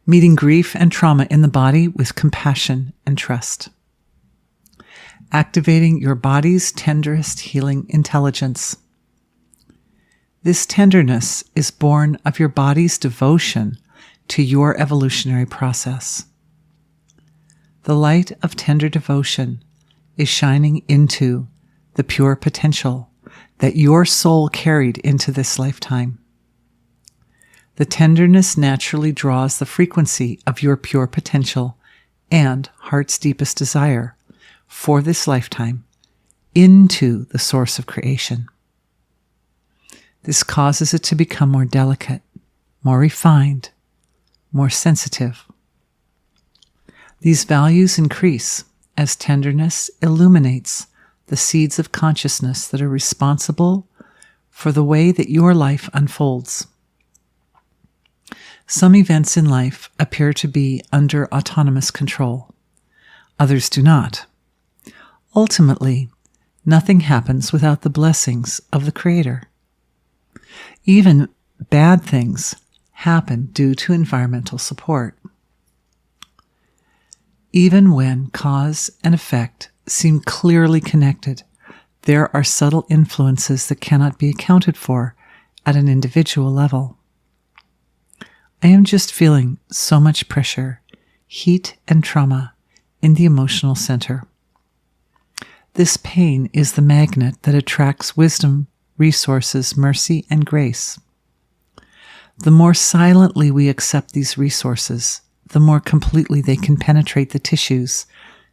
meeting grief and trauma in the body with compassion and trust. Activating your body's tenderest healing intelligence. This tenderness is born of your body's devotion to your evolutionary process. The light of tender devotion is shining into the pure potential that your soul carried into this lifetime. The tenderness naturally draws the frequency of your pure potential and heart's deepest desire for this lifetime into the source of creation. This causes it to become more delicate, more refined, more sensitive. These values increase as tenderness illuminates the seeds of consciousness that are responsible for the way that your life unfolds. Some events in life appear to be under autonomous control. Others do not. Ultimately, nothing happens without the blessings of the Creator. Even bad things happen due to environmental support. Even when cause and effect seem clearly connected, there are subtle influences that cannot be accounted for at an individual level. I am just feeling so much pressure, heat, and trauma in the emotional center. This pain is the magnet that attracts wisdom, resources, mercy, and grace. The more silently we accept these resources, the more completely they can penetrate the tissues,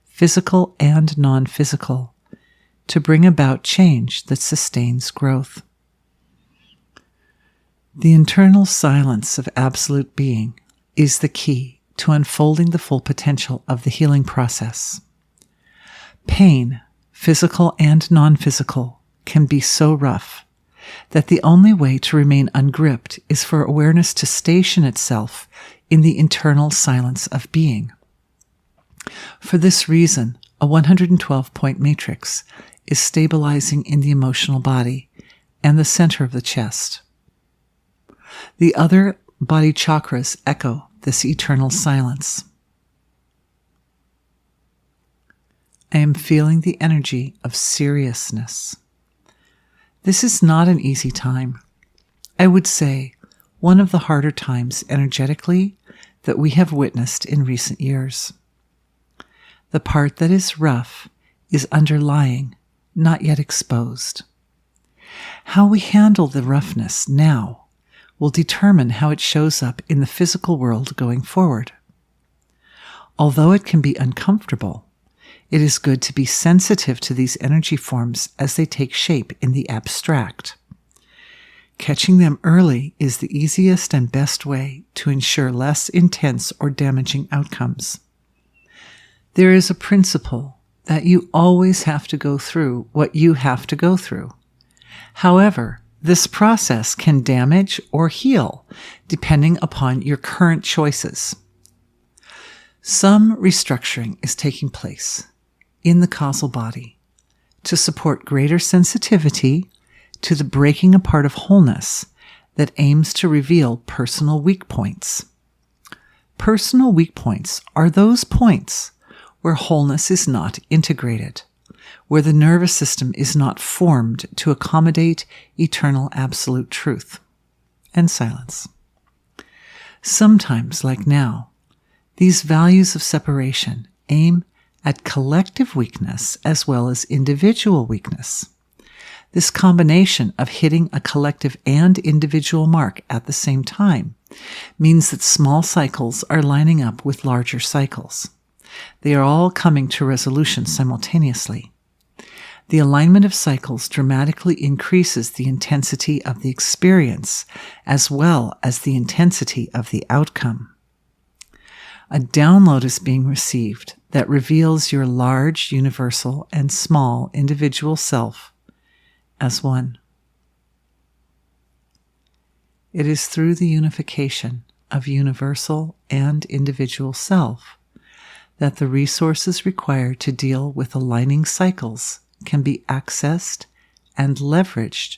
physical and non-physical, to bring about change that sustains growth. The internal silence of absolute being is the key to unfolding the full potential of the healing process. Pain, physical and non-physical, can be so rough that the only way to remain ungripped is for awareness to station itself in the internal silence of being. For this reason, a 112-point matrix is stabilizing in the emotional body and the center of the chest. The other body chakras echo this eternal silence. I am feeling the energy of seriousness. This is not an easy time. I would say one of the harder times energetically that we have witnessed in recent years. The part that is rough is underlying, not yet exposed. How we handle the roughness now will determine how it shows up in the physical world going forward. Although it can be uncomfortable, it is good to be sensitive to these energy forms as they take shape in the abstract. Catching them early is the easiest and best way to ensure less intense or damaging outcomes. There is a principle that you always have to go through what you have to go through. However, this process can damage or heal depending upon your current choices. Some restructuring is taking place in the causal body to support greater sensitivity to the breaking apart of wholeness that aims to reveal personal weak points. Personal weak points are those points where wholeness is not integrated, where the nervous system is not formed to accommodate eternal absolute truth and silence. Sometimes, like now, these values of separation aim at collective weakness as well as individual weakness. This combination of hitting a collective and individual mark at the same time means that small cycles are lining up with larger cycles. They are all coming to resolution simultaneously. The alignment of cycles dramatically increases the intensity of the experience as well as the intensity of the outcome. A download is being received that reveals your large, universal, and small individual self as one. It is through the unification of universal and individual self that the resources required to deal with aligning cycles can be accessed and leveraged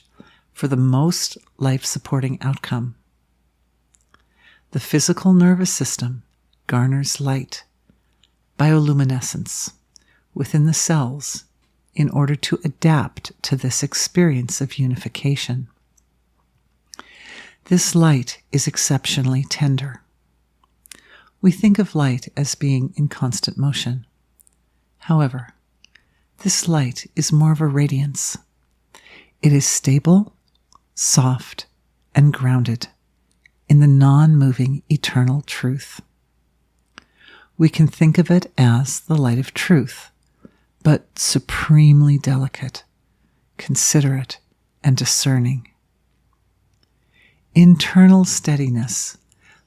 for the most life-supporting outcome. The physical nervous system garners light, bioluminescence, within the cells in order to adapt to this experience of unification. This light is exceptionally tender. We think of light as being in constant motion. However, this light is more of a radiance. It is stable, soft, and grounded in the non-moving eternal truth. We can think of it as the light of truth, but supremely delicate, considerate, and discerning. Internal steadiness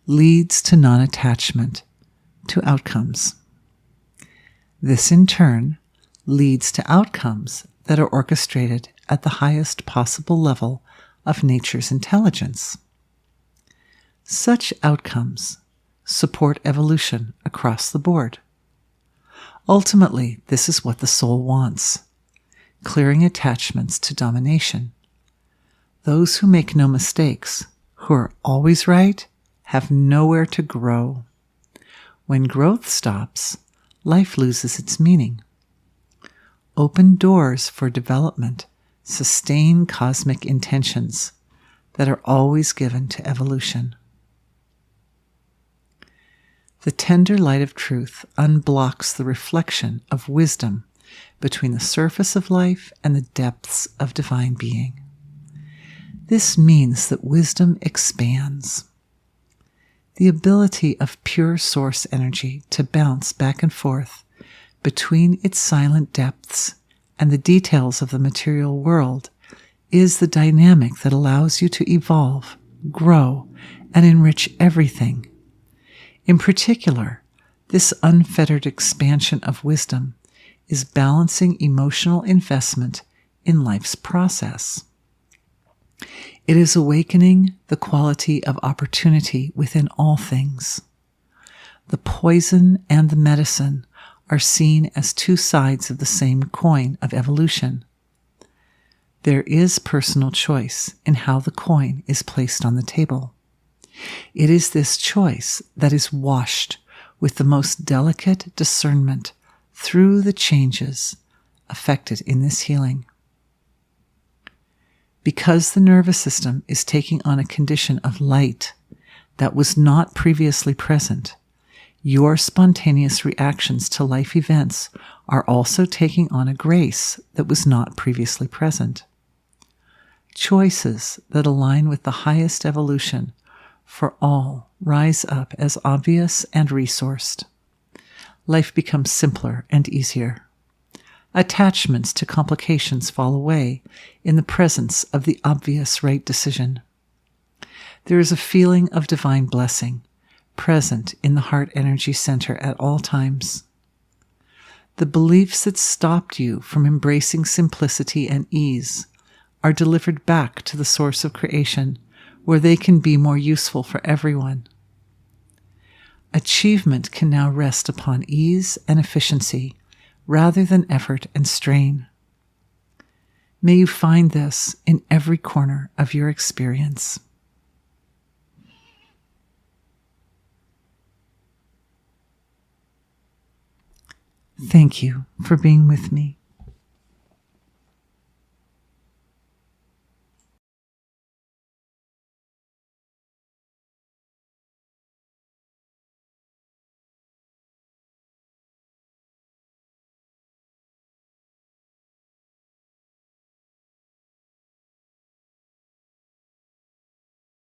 leads to non-attachment to outcomes. This, in turn, leads to outcomes that are orchestrated at the highest possible level of nature's intelligence. Such outcomes support evolution across the board. Ultimately, this is what the soul wants, clearing attachments to domination. Those who make no mistakes, who are always right, have nowhere to grow. When growth stops, life loses its meaning. Open doors for development sustain cosmic intentions that are always given to evolution. The tender light of truth unblocks the reflection of wisdom between the surface of life and the depths of divine being. This means that wisdom expands. The ability of pure source energy to bounce back and forth between its silent depths and the details of the material world is the dynamic that allows you to evolve, grow, and enrich everything. In particular, this unfettered expansion of wisdom is balancing emotional investment in life's process. It is awakening the quality of opportunity within all things. The poison and the medicine are seen as two sides of the same coin of evolution. There is personal choice in how the coin is placed on the table. It is this choice that is washed with the most delicate discernment through the changes affected in this healing. Because the nervous system is taking on a condition of light that was not previously present, your spontaneous reactions to life events are also taking on a grace that was not previously present. Choices that align with the highest evolution for all rise up as obvious and resourced. Life becomes simpler and easier. Attachments to complications fall away in the presence of the obvious right decision. There is a feeling of divine blessing present in the heart energy center at all times. The beliefs that stopped you from embracing simplicity and ease are delivered back to the source of creation, where they can be more useful for everyone. Achievement can now rest upon ease and efficiency rather than effort and strain. May you find this in every corner of your experience. Thank you for being with me.